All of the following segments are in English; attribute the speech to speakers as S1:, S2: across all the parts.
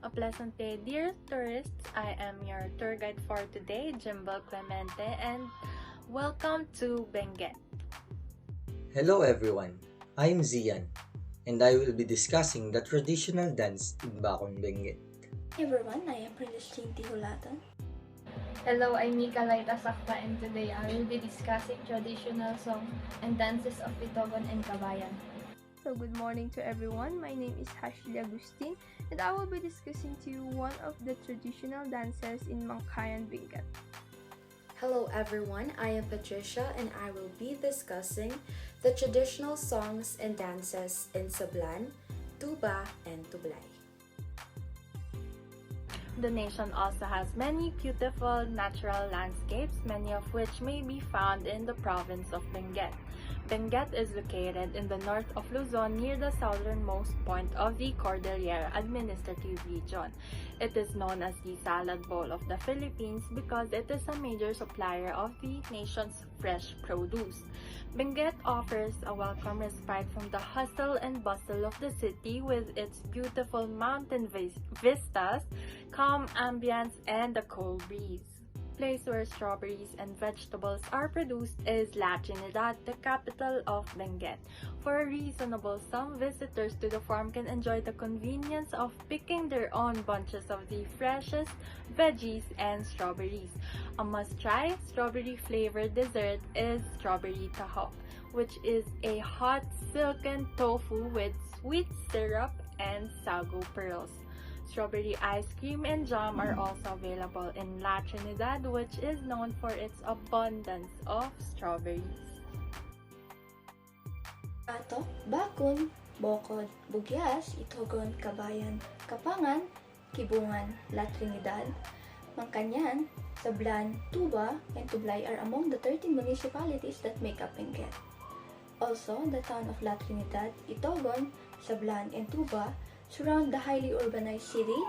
S1: A pleasant day, dear tourists. I am your tour guide for today, Jimbo Clemente, and welcome to Benguet.
S2: Hello everyone, I'm Zian, and I will be discussing the traditional dance in Bakon Benguet.
S3: Hey everyone, I am Princess Chinti Hulatan.
S4: Hello, I'm Mika Laita Sakta, and today I will be discussing traditional songs and dances of Itogon and Kabayan.
S5: So good morning to everyone. My name is Ashley Agustin and I will be discussing to you one of the traditional dances in Mangkayan Benguet.
S6: Hello everyone, I am Patricia and I will be discussing the traditional songs and dances in Sablan, Tuba, and Tublay.
S1: The nation also has many beautiful natural landscapes, many of which may be found in the province of Benguet. Benguet is located in the north of Luzon near the southernmost point of the Cordillera Administrative Region. It is known as the salad bowl of the Philippines because it is a major supplier of the nation's fresh produce. Benguet offers a welcome respite from the hustle and bustle of the city with its beautiful mountain vistas, calm ambience, and a cool breeze. The place where strawberries and vegetables are produced is La Trinidad, the capital of Benguet. For a reasonable sum, visitors to the farm can enjoy the convenience of picking their own bunches of the freshest veggies and strawberries. A must-try strawberry-flavored dessert is strawberry taho, which is a hot silken tofu with sweet syrup and sago pearls. Strawberry ice cream and jam are also available in La Trinidad, which is known for its abundance of strawberries.
S3: Atok, Bakun, Bokod, Bugyas, Itogon, Kabayan, Kapangan, Kibungan, La Trinidad, Mangkanyan, Sablan, Tuba, and Tublay are among the 13 municipalities that make up Benguet. Also, the town of La Trinidad, Itogon, Sablan, and Tuba surround the highly urbanized city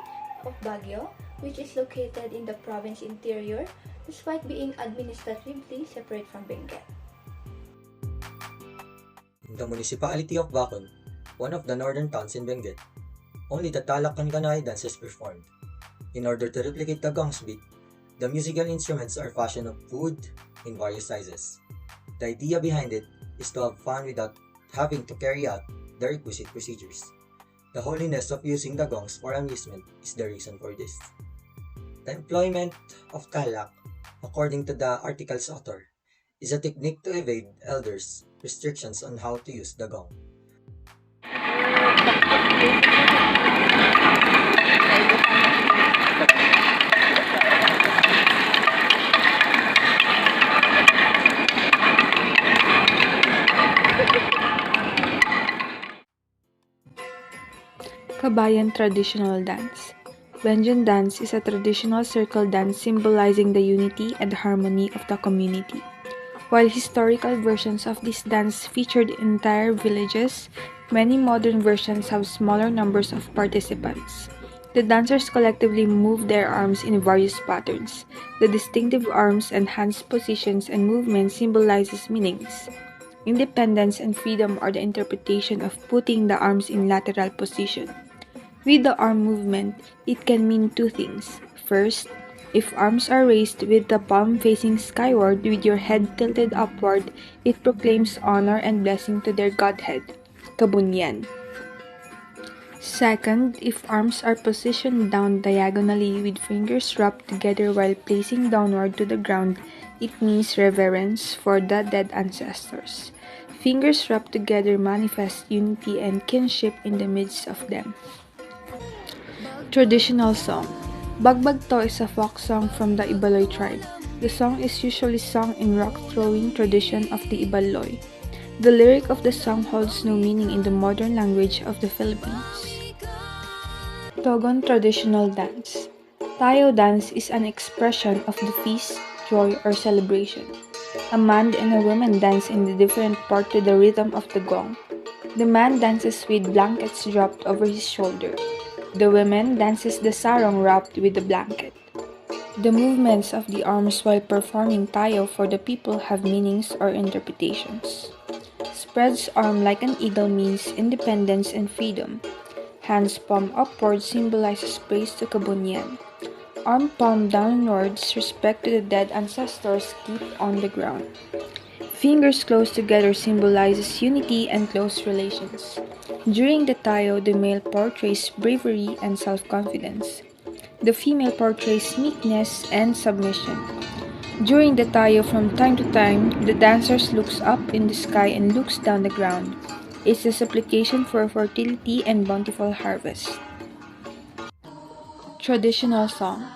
S3: of Baguio, which is located in the province interior despite being administratively separate from Benguet.
S2: In the municipality of Bakon, one of the northern towns in Benguet, only the Talak and Kanay dance is performed. In order to replicate the gong's beat, the musical instruments are fashioned of wood in various sizes. The idea behind it is to have fun without having to carry out the requisite procedures. The holiness of using the gongs for amusement is the reason for this. The employment of talak, according to the article's author, is a technique to evade elders' restrictions on how to use the gong.
S5: Kabayan Traditional Dance. Benguet dance is a traditional circle dance symbolizing the unity and harmony of the community. While historical versions of this dance featured entire villages, many modern versions have smaller numbers of participants. The dancers collectively move their arms in various patterns. The distinctive arms and hands positions and movements symbolizes meanings. Independence and freedom are the interpretation of putting the arms in lateral position. With the arm movement, it can mean two things. First, if arms are raised with the palm facing skyward with your head tilted upward, it proclaims honor and blessing to their godhead, Kabunyan. Second, if arms are positioned down diagonally with fingers wrapped together while placing downward to the ground, it means reverence for the dead ancestors. Fingers wrapped together manifest unity and kinship in the midst of them. Traditional song. Bagbag To is a folk song from the Ibaloy tribe. The song is usually sung in rock-throwing tradition of the Ibaloy. The lyric of the song holds no meaning in the modern language of the Philippines. Togon Traditional Dance. Tayo dance is an expression of the feast, joy, or celebration. A man and a woman dance in the different part to the rhythm of the gong. The man dances with blankets dropped over his shoulder. The woman dances the sarong wrapped with the blanket. The movements of the arms while performing tayo for the people have meanings or interpretations. Spreads arm like an eagle means independence and freedom. Hands palm upward symbolizes praise to Kabunyan. Arm palm downwards, respect to the dead ancestors keep on the ground. Fingers close together symbolizes unity and close relations. During the tayo, the male portrays bravery and self-confidence. The female portrays meekness and submission. During the tayo, from time to time, the dancers looks up in the sky and looks down the ground. It's a supplication for fertility and bountiful harvest. Traditional song.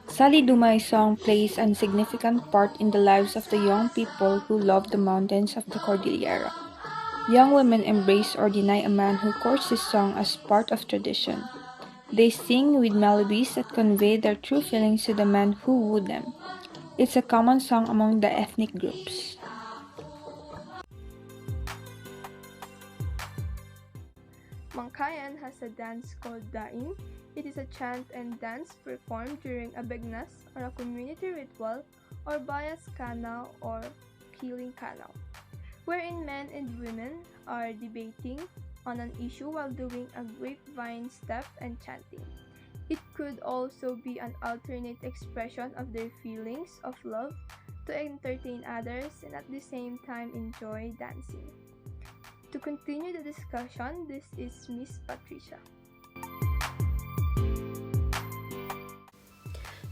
S5: Sali Dumay song plays a significant part in the lives of the young people who love the mountains of the Cordillera. Young women embrace or deny a man who courts this song as part of tradition. They sing with melodies that convey their true feelings to the man who wooed them. It's a common song among the ethnic groups.
S7: Mangkayan has a dance called Daing. It is a chant and dance performed during a bignas or a community ritual or bayas kanal or killing kanal, wherein men and women are debating on an issue while doing a grapevine step and chanting. It could also be an alternate expression of their feelings of love to entertain others and at the same time enjoy dancing. To continue the discussion, this is Miss Patricia.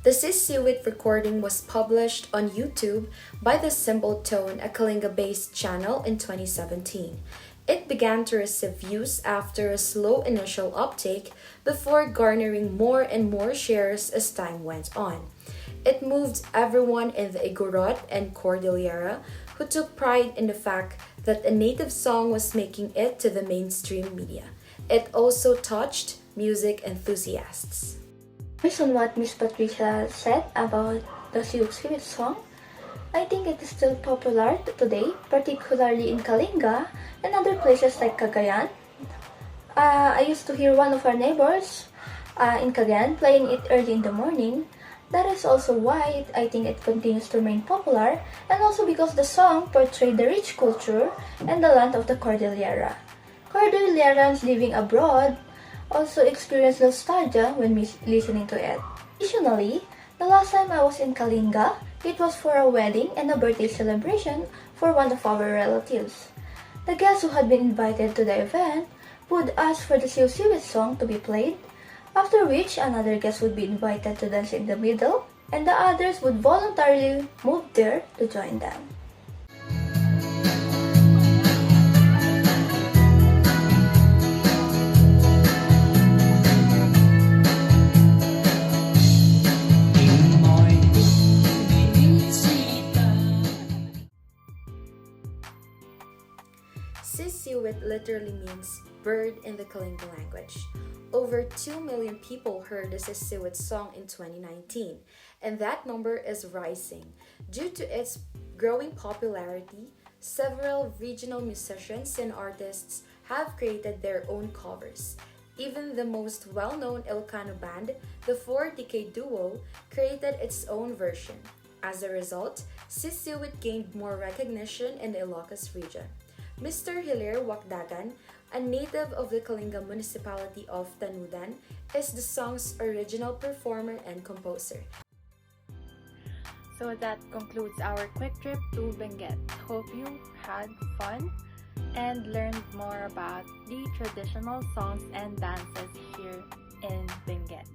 S6: The Sisiwit recording was published on YouTube by the Simple Tone, a Kalinga-based channel, in 2017. It began to receive views after a slow initial uptake before garnering more and more shares as time went on. It moved everyone in the Igorot and Cordillera who took pride in the fact that a native song was making it to the mainstream media. It also touched music enthusiasts.
S3: Based on what Miss Patricia said about the Siuxiwit song, I think it is still popular today, particularly in Kalinga and other places like Cagayan. I used to hear one of our neighbors in Cagayan playing it early in the morning. That is also why I think it continues to remain popular, and also because the song portrayed the rich culture and the land of the Cordillera. Cordillerans living abroad also experience nostalgia when listening to it. Additionally, the last time I was in Kalinga, it was for a wedding and a birthday celebration for one of our relatives. The guests who had been invited to the event would ask for the Siusiwit song to be played, after which another guest would be invited to dance in the middle, and the others would voluntarily move there to join them.
S6: Sisiwit literally means bird in the Kalinga language. Over 2 million people heard the Sisiwit song in 2019, and that number is rising. Due to its growing popularity, several regional musicians and artists have created their own covers. Even the most well-known Ilocano band, the 4-Decade Duo, created its own version. As a result, Sisiwit gained more recognition in the Ilocos region. Mr. Hilaire Wakdagan, a native of the Kalinga municipality of Tanudan, is the song's original performer and composer.
S1: So that concludes our quick trip to Benguet. Hope you had fun and learned more about the traditional songs and dances here in Benguet.